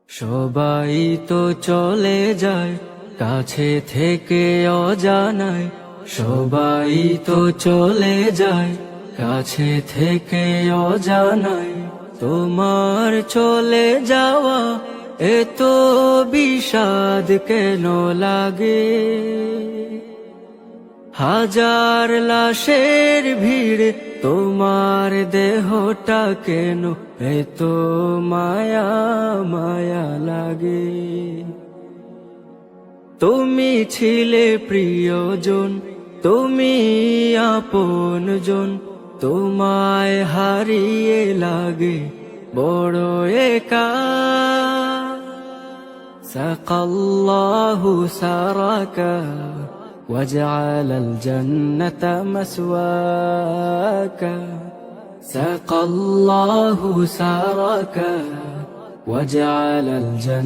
সবাই তো চলে যায় কাছে থেকে অজানায়, সবাই তো চলে যায় কাছে থেকে অজানায়। তোমার চলে যাওয়া এত বিষাদ কেন লাগে? হাজার লাশের ভিড় তোমার দেহটা কেন এত মায়া মায়া লাগে? তুমি ছিলে প্রিয়জন, তুমি আপনজন, তোমায় হারিয়ে লাগে বড় একা। সাকাল্লাহু সারাকা وجعل الجنة مسواك. سقى الله سارك وجعل الجنة